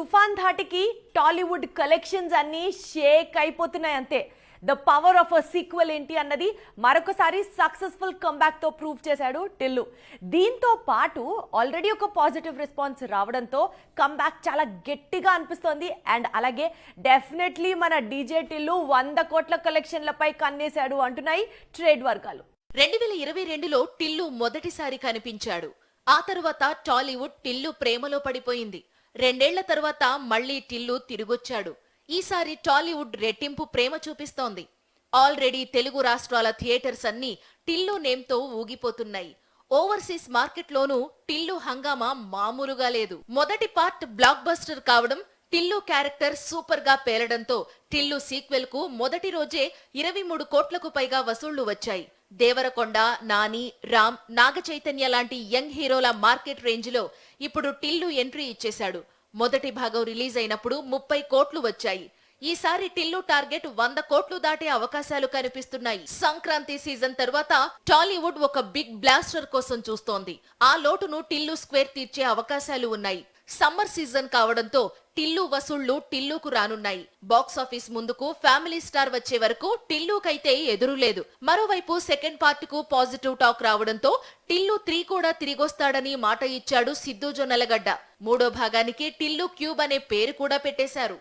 తుఫాన్ ధాటికి టాలీవుడ్ కలెక్షన్స్ అన్నీ షేక్ అయిపోతున్నాయి అంతే. The power of a sequel ఏంటి అన్నది మరొకసారి సక్సెస్ఫుల్ కంబ్యాక్ తో ప్రూవ్ చేశాడు టిల్లు. దీంతో పాటు ఆల్రెడీ ఒక పాజిటివ్ రెస్పాన్స్ రావడంతో కంబ్యాక్ చాలా గట్టిగా అనిపిస్తోంది. అండ్ అలాగే డెఫినెట్లీ మన డీజే టిల్లు 100 కోట్ల కలెక్షన్లపై కన్నేశాడు అంటున్నాయి ట్రేడ్ వర్గాలు. 2022లో టిల్లు మొదటిసారి కనిపించాడు. ఆ తరువాత టాలీవుడ్ టిల్లు ప్రేమలో పడిపోయింది. 2 ఏళ్ల తర్వాత మళ్లీ టిల్లు తిరిగొచ్చాడు. ఈసారి టాలీవుడ్ రెట్టింపు ప్రేమ చూపిస్తోంది. ఆల్రెడీ తెలుగు రాష్ట్రాల థియేటర్స్ అన్నీ టిల్లు నేమ్తో ఊగిపోతున్నాయి. ఓవర్సీస్ మార్కెట్లోనూ టిల్లు హంగామా మామూలుగా లేదు. మొదటి పార్ట్ బ్లాక్ బస్టర్ కావడం, టిల్లు క్యారెక్టర్ సూపర్ గా పేలడంతో టిల్లు సీక్వెల్ కు మొదటి రోజే 23 కోట్లకు పైగా వసూళ్లు వచ్చాయి. దేవరకొండ, నాని, రామ్, నాగ చైతన్య లాంటి యంగ్ హీరోల మార్కెట్ రేంజ్ లో ఇప్పుడు టిల్లు ఎంట్రీ ఇచ్చేశాడు. మొదటి భాగం రిలీజ్ అయినప్పుడు 30 కోట్లు వచ్చాయి. ఈసారి టిల్లు టార్గెట్ 100 కోట్లు దాటే అవకాశాలు కనిపిస్తున్నాయి. సంక్రాంతి సీజన్ తర్వాత టాలీవుడ్ ఒక బిగ్ బ్లాస్టర్ కోసం చూస్తోంది. ఆ లోటును టిల్లు స్క్వేర్ తీర్చే అవకాశాలు ఉన్నాయి. సమ్మర్ సీజన్ కావడంతో టిల్లు వసూళ్లు టిల్లుకు రానున్నాయి. బాక్సాఫీస్ ముందుకు ఫ్యామిలీ స్టార్ వచ్చే వరకు టిల్లుకైతే ఎదురులేదు. మరోవైపు సెకండ్ పార్ట్ కు పాజిటివ్ టాక్ రావడంతో టిల్లు 3 కూడా తిరిగొస్తాడని మాట ఇచ్చాడు సిద్ధు జొన్నలగడ్డ. 3వ భాగానికి టిల్లు క్యూబ్ అనే పేరు కూడా పెట్టేశారు.